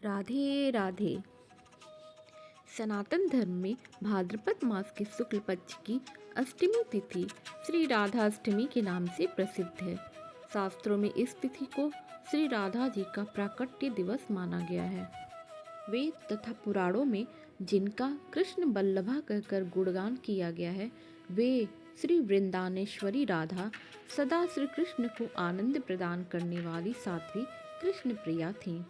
राधे राधे। सनातन धर्म में भाद्रपद मास के शुक्ल पक्ष की अष्टमी तिथि श्री राधा अष्टमी के नाम से प्रसिद्ध है। शास्त्रों में इस तिथि को श्री राधा जी का प्राकट्य दिवस माना गया है। वेद तथा पुराणों में जिनका कृष्ण बल्लभा कहकर गुणगान किया गया है, वे श्री वृंदावनेश्वरी राधा सदा श्री कृष्ण को आनंद प्रदान करने वाली साध्वी कृष्ण प्रिया थीं।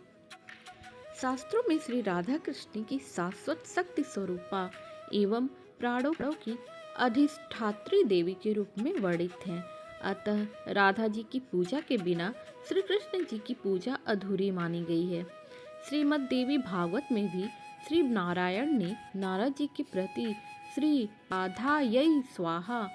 शास्त्रों में श्री राधा कृष्ण की शाश्वत शक्ति स्वरूपा एवं प्राणों की अधिष्ठात्री देवी के रूप में वर्णित हैं। अतः राधा जी की पूजा के बिना श्री कृष्ण जी की पूजा अधूरी मानी गई है। श्रीमद् देवी भागवत में भी श्री नारायण ने नारद जी के प्रति श्री राधायै स्वाहा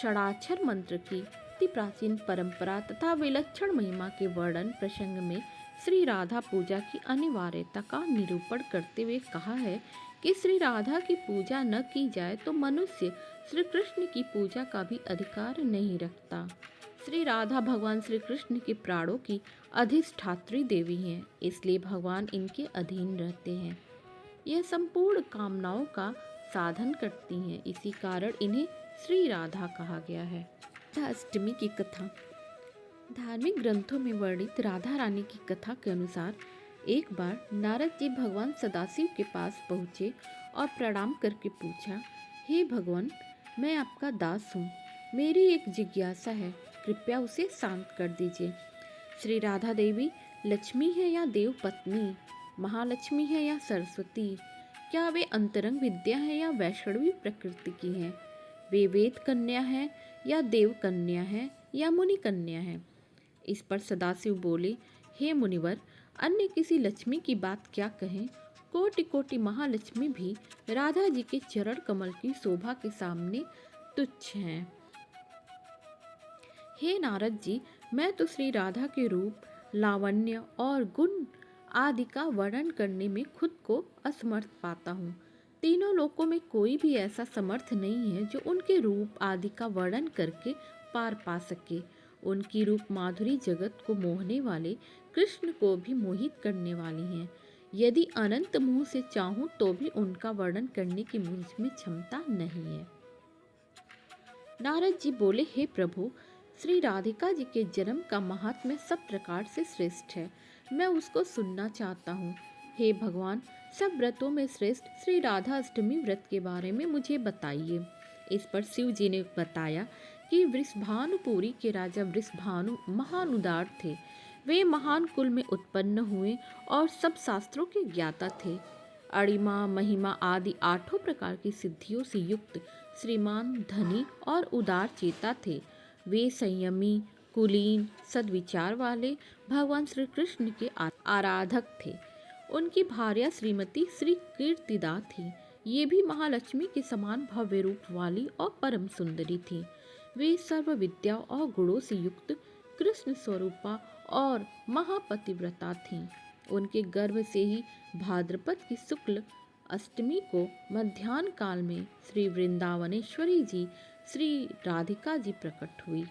षडाक्षर मंत्र की अति प्राचीन परंपरा तथा विलक्षण महिमा के वर्णन प्रसंग में श्री राधा पूजा की अनिवार्यता का निरूपण करते हुए कहा है कि श्री राधा की पूजा न की जाए तो मनुष्य श्री कृष्ण की पूजा का भी अधिकार नहीं रखता। श्री राधा भगवान श्री कृष्ण के प्राणों की अधिष्ठात्री देवी हैं, इसलिए भगवान इनके अधीन रहते हैं। यह संपूर्ण कामनाओं का साधन करती हैं, इसी कारण इन्हें श्री राधा कहा गया है। राधा अष्टमी की कथा। धार्मिक ग्रंथों में वर्णित राधा रानी की कथा के अनुसार एक बार नारद जी भगवान सदाशिव के पास पहुँचे और प्रणाम करके पूछा, हे भगवान, मैं आपका दास हूँ, मेरी एक जिज्ञासा है, कृपया उसे शांत कर दीजिए। श्री राधा देवी लक्ष्मी है या देव पत्नी, महालक्ष्मी है या सरस्वती, क्या वे अंतरंग विद्या है या वैष्णवी प्रकृति की है, वे वेद कन्या है या देव कन्या है या मुनि कन्या है। इस पर सदाशिव बोले, हे मुनिवर, अन्य किसी लक्ष्मी की बात क्या कहें, कोटि कोटि महालक्ष्मी भी राधा जी के चरण कमल की शोभा के सामने तुच्छ हैं। हे नारद जी, मैं तो श्री राधा के रूप, लावण्य और गुण आदि का वर्णन करने में खुद को असमर्थ पाता हूँ। तीनों लोकों में कोई भी ऐसा समर्थ नहीं है जो उनके रूप आदि का वर्णन करके पार पा सके। उनकी रूप माधुरी जगत को मोहने वाले कृष्ण को भी मोहित करने वाली हैं। यदि अनंत मुँह से चाहूँ तो भी उनका वर्णन करने की मुझ में क्षमता नहीं है। नारद जी बोले, हे प्रभु, श्री राधिका जी के जन्म का महात्म्य सब प्रकार से श्रेष्ठ है, मैं उसको सुनना चाहता हूँ। हे भगवान, सब व्रतों में श्रेष्ठ श्री राधा अष्टमी व्रत के बारे में मुझे बताइए। इस पर शिव जी ने बताया कि वृषभानुपुरी के राजा वृषभानु महान उदार थे। वे महान कुल में उत्पन्न हुए और सब शास्त्रों के ज्ञाता थे। अणिमा, महिमा आदि 8 प्रकार की सिद्धियों से युक्त श्रीमान, धनी और उदार चेता थे। वे संयमी, कुलीन, सद्विचार वाले भगवान श्री कृष्ण के आराधक थे। उनकी भार्या श्रीमती श्री कीर्तिदा थी। ये भी महालक्ष्मी के समान भव्य रूप वाली और परम सुंदरी थी। वे सर्व विद्या और गुणों से युक्त कृष्ण स्वरूपा और महापतिव्रता थीं। उनके गर्भ से ही भाद्रपद की शुक्ल अष्टमी को मध्याह्न काल में श्री वृंदावनेश्वरी जी श्री राधिका जी प्रकट हुई।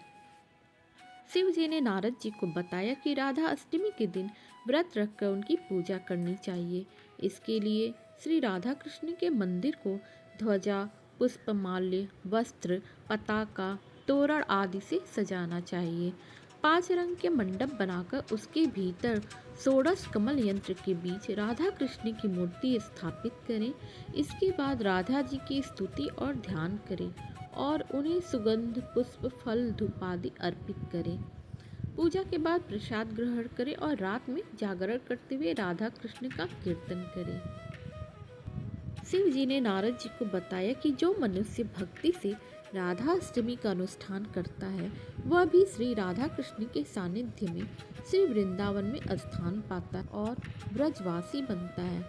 शिव जी ने नारद जी को बताया कि राधा अष्टमी के दिन व्रत रखकर उनकी पूजा करनी चाहिए। इसके लिए श्री राधा कृष्ण के मंदिर को ध्वजा, पुष्पमाल्य, वस्त्र, पताका, तोरण आदि से सजाना चाहिए। 5 रंग के मंडप बनाकर उसके भीतर 16 कमल यंत्र के बीच राधा कृष्ण की मूर्ति स्थापित करें। इसके बाद राधा जी की स्तुति और ध्यान करें और उन्हें सुगंध, पुष्प, फल, धूप आदि अर्पित करें। पूजा के बाद प्रसाद ग्रहण करें और रात में जागरण करते हुए राधा कृष्ण का कीर्तन करें। शिव जी ने नारद जी को बताया कि जो मनुष्य भक्ति से राधा अष्टमी का अनुष्ठान करता है, वह भी श्री राधा कृष्ण के सानिध्य में श्री वृंदावन में स्थान पाता और ब्रजवासी बनता है।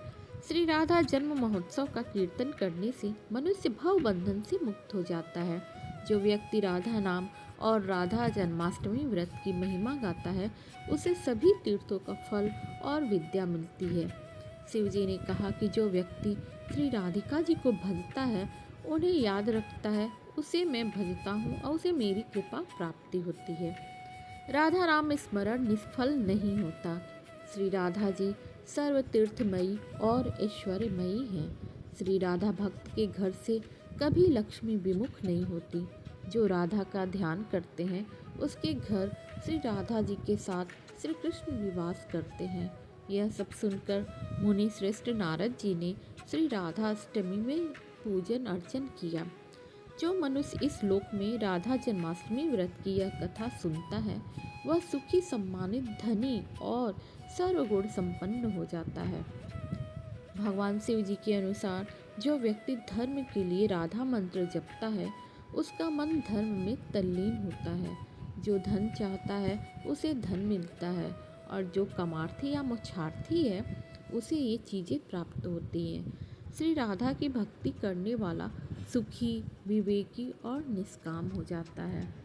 श्री राधा जन्म महोत्सव का कीर्तन करने से मनुष्य भव बंधन से मुक्त हो जाता है। जो व्यक्ति राधा नाम और राधा जन्माष्टमी व्रत की महिमा गाता है, उसे सभी तीर्थों का फल और विद्या मिलती है। शिव जी ने कहा कि जो व्यक्ति श्री राधिका जी को भजता है, उन्हें याद रखता है, उसे मैं भजता हूँ और उसे मेरी कृपा प्राप्ति होती है। राधा राम स्मरण निष्फल नहीं होता। श्री राधा जी सर्वतीर्थमयी और ऐश्वर्यमयी हैं। श्री राधा भक्त के घर से कभी लक्ष्मी विमुख नहीं होती। जो राधा का ध्यान करते हैं उसके घर श्री राधा जी के साथ श्री कृष्ण निवास करते हैं। यह सब सुनकर मुनि श्रेष्ठ नारद जी ने श्री राधा अष्टमी में पूजन अर्चन किया। जो मनुष्य इस लोक में राधा जन्माष्टमी व्रत की यह कथा सुनता है वह सुखी, सम्मानित, धनी और सर्वगुण संपन्न हो जाता है। भगवान शिव जी के अनुसार जो व्यक्ति धर्म के लिए राधा मंत्र जपता है उसका मन धर्म में तल्लीन होता है। जो धन चाहता है उसे धन मिलता है और जो कामार्थी या मोक्षार्थी है उसे ये चीज़ें प्राप्त होती हैं। श्री राधा की भक्ति करने वाला सुखी, विवेकी और निष्काम हो जाता है।